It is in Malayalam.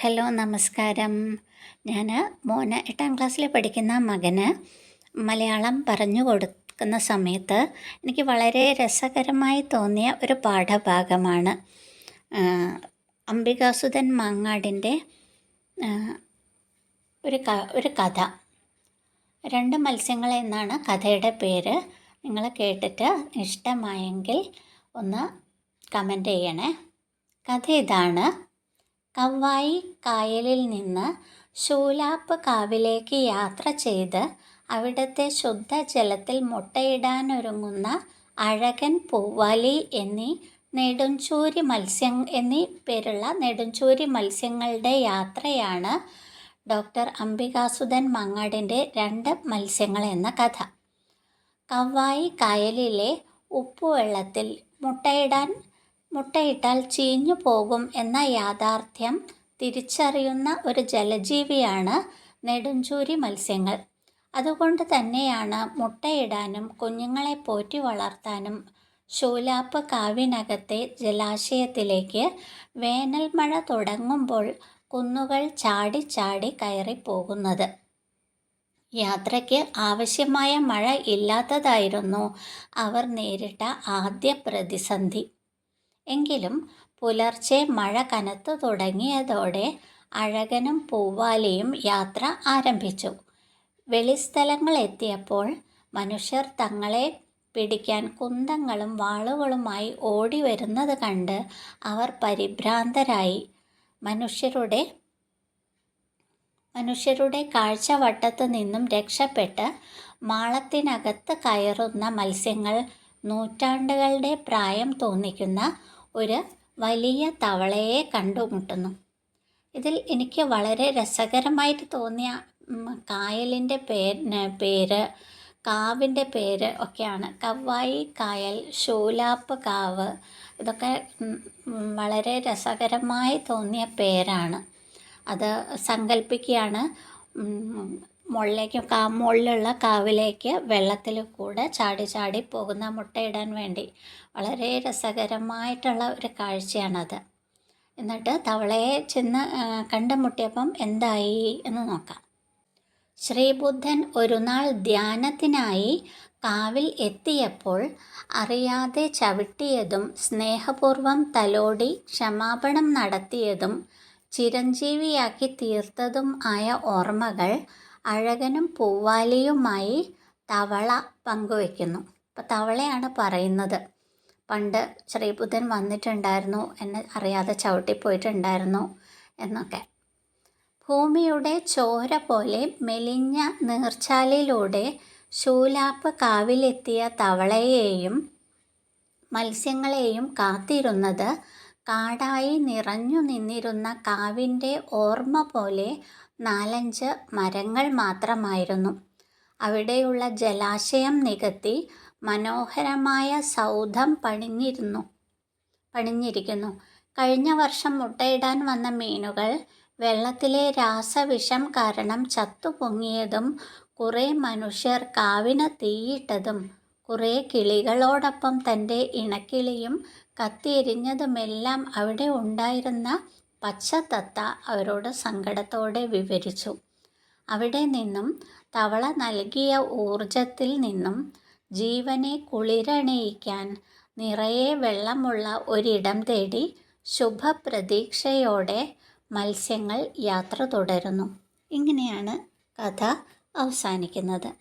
ഹലോ, നമസ്കാരം. ഞാൻ മോന് 8ാം ക്ലാസ്സിൽ പഠിക്കുന്ന മകന് മലയാളം പറഞ്ഞു കൊടുക്കുന്ന സമയത്ത് എനിക്ക് വളരെ രസകരമായി തോന്നിയ ഒരു പാഠഭാഗമാണ് അംബികാസുധൻ മങ്ങാടിൻ്റെ ഒരു കഥ. 2 മത്സ്യങ്ങൾ എന്നാണ് കഥയുടെ പേര്. നിങ്ങൾ കേട്ടിട്ട് ഇഷ്ടമായെങ്കിൽ ഒന്ന് കമൻ്റ് ചെയ്യണേ. കഥ ഇതാണ്. കവ്വായി കായലിൽ നിന്ന് ശൂലാപ്പ് കാവിലേക്ക് യാത്ര ചെയ്ത് അവിടുത്തെ ശുദ്ധജലത്തിൽ മുട്ടയിടാനൊരുങ്ങുന്ന അഴകൻ, പൂവാലി എന്നീ പേരുള്ള നെടുഞ്ചൂരി മത്സ്യങ്ങളുടെ യാത്രയാണ് ഡോക്ടർ അംബികാസുധൻ മങ്ങാടിൻ്റെ 2 മത്സ്യങ്ങൾ എന്ന കഥ. കവ്വായി കായലിലെ ഉപ്പുവെള്ളത്തിൽ മുട്ടയിട്ടാൽ ചീഞ്ഞു പോകും എന്ന യാഥാർത്ഥ്യം തിരിച്ചറിയുന്ന ഒരു ജലജീവിയാണ് നെടുഞ്ചൂരി മത്സ്യങ്ങൾ. അതുകൊണ്ട് തന്നെയാണ് മുട്ടയിടാനും കുഞ്ഞുങ്ങളെ പോറ്റി വളർത്താനും ശൂലാപ്പ് കാവിനകത്തെ ജലാശയത്തിലേക്ക് വേനൽ മഴ തുടങ്ങുമ്പോൾ കുന്നുകൾ ചാടി ചാടി കയറിപ്പോകുന്നത്. യാത്രയ്ക്ക് ആവശ്യമായ മഴ ഇല്ലാത്തതായിരുന്നു അവർ നേരിട്ട ആദ്യ പ്രതിസന്ധി. എങ്കിലും പുലർച്ചെ മഴ കനത്തു തുടങ്ങിയതോടെ അഴകനും പൂവാലിയും യാത്ര ആരംഭിച്ചു. വെളിസ്ഥലങ്ങളെത്തിയപ്പോൾ മനുഷ്യർ തങ്ങളെ പിടിക്കാൻ കുന്തങ്ങളും വാളുകളുമായി ഓടി വരുന്നത് കണ്ട് അവർ പരിഭ്രാന്തരായി. മനുഷ്യരുടെ കാഴ്ചവട്ടത്തു നിന്നും രക്ഷപ്പെട്ട് മാളത്തിനകത്ത് കയറുന്ന മത്സ്യങ്ങൾ നൂറ്റാണ്ടുകളുടെ പ്രായം തോന്നിക്കുന്ന ഒരു വലിയ തവളയെ കണ്ടുമുട്ടുന്നു. ഇതിൽ എനിക്ക് വളരെ രസകരമായിട്ട് തോന്നിയ കായലിൻ്റെ പേര്, കാവിൻ്റെ പേര് ഒക്കെയാണ്. കവ്വായി കായൽ, ശൂലാപ്പ് കാവ്, ഇതൊക്കെ വളരെ രസകരമായി തോന്നിയ പേരാണ്. അത് സങ്കല്പിക്കുകയാണ്. മുകളിലുള്ള കാവിലേക്ക് വെള്ളത്തിൽ കൂടെ ചാടി ചാടി പോകുന്ന മുട്ടയിടാൻ വേണ്ടി വളരെ രസകരമായിട്ടുള്ള ഒരു കാഴ്ചയാണത്. എന്നിട്ട് തവളയെ ചെന്ന് കണ്ടുമുട്ടിയപ്പം എന്തായി എന്ന് നോക്കാം. ശ്രീബുദ്ധൻ ഒരു നാൾ ധ്യാനത്തിനായി കാവിൽ എത്തിയപ്പോൾ അറിയാതെ ചവിട്ടിയതും സ്നേഹപൂർവം തലോടി ക്ഷമാപണം നടത്തിയതും ചിരഞ്ജീവിയാക്കി തീർത്തതും ആയ ഓർമ്മകൾ അഴകനും പൂവാലിയുമായി തവള പങ്കുവയ്ക്കുന്നു. അപ്പോൾ തവളയാണ് പറയുന്നത്, പണ്ട് ശ്രീബുദ്ധൻ വന്നിട്ടുണ്ടായിരുന്നു, എന്നെ അറിയാതെ ചവിട്ടിപ്പോയിട്ടുണ്ടായിരുന്നു എന്നൊക്കെ. ഭൂമിയുടെ ചോര പോലെ മെലിഞ്ഞ നീർച്ചാലിലൂടെ ശൂലാപ്പ് കാവിലെത്തിയ തവളയെയും മത്സ്യങ്ങളെയും കാത്തിരുന്നത് കാടായി നിറഞ്ഞു നിന്നിരുന്ന കാവിൻ്റെ ഓർമ്മ പോലെ 4-5 മരങ്ങൾ മാത്രമായിരുന്നു. അവിടെയുള്ള ജലാശയം നികത്തി മനോഹരമായ സൗധം പണിഞ്ഞിരിക്കുന്നു. കഴിഞ്ഞ വർഷം മുട്ടയിടാൻ വന്ന മീനുകൾ വെള്ളത്തിലെ രാസവിഷം കാരണം ചത്തുപൊങ്ങിയതും കുറേ മനുഷ്യർ കാവിന് തീയിട്ടതും കുറേ കിളികളോടൊപ്പം തൻ്റെ ഇണക്കിളിയും കത്തിയെരിഞ്ഞതുമെല്ലാം അവിടെ ഉണ്ടായിരുന്ന പച്ചത്തത്ത അവരോട് സങ്കടത്തോടെ വിവരിച്ചു. അവിടെ നിന്നും തവള നൽകിയ ഊർജത്തിൽ നിന്നും ജീവനെ കുളിരണിയിക്കാൻ നിറയെ വെള്ളമുള്ള ഒരിടം തേടി ശുഭപ്രതീക്ഷയോടെ മത്സ്യങ്ങൾ യാത്ര തുടരുന്നു. ഇങ്ങനെയാണ് കഥ അവസാനിക്കുന്നത്.